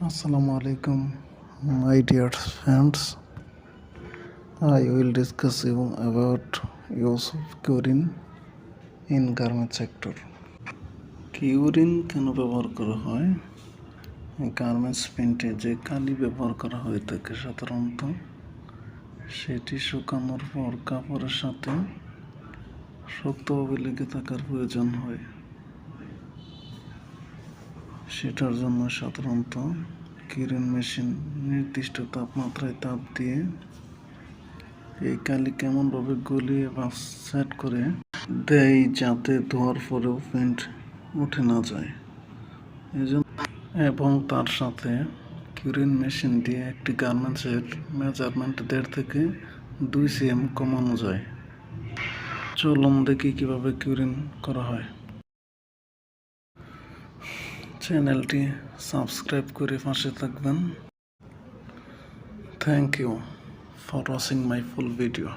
Assalamu alaikum, my dear friends. I will discuss you about use of curing in garment sector. কিউরিন কেন ব্যবহার করা হয়? Garments প্রিন্টে যে কালি ব্যবহার করা হয়ে থাকে সাধারণত সেটি শুকানোর পর কাপড়ের সাথে শক্তভাবে লেগে থাকার প্রয়োজন হয়। সেটার জন্য সাধারণত কিউরিং মেশিন নির্দিষ্ট তাপমাত্রায় তাপ দিয়ে এই কালি কেমনভাবে গলিয়ে বা সেট করে দেয় যাতে ধোয়ার পরেও প্রিন্ট উঠে না যায় এবং তার সাথে কিউরিং মেশিন দিয়ে একটি গার্মেন্টসের মেজারমেন্ট 1.5 থেকে 2 cm কমানো যায়। চলুন দেখি কিভাবে কিউরিং করা হয়। চ্যানেলটি সাবস্ক্রাইব করে পাশে থাকবেন। Thank you for watching my full video.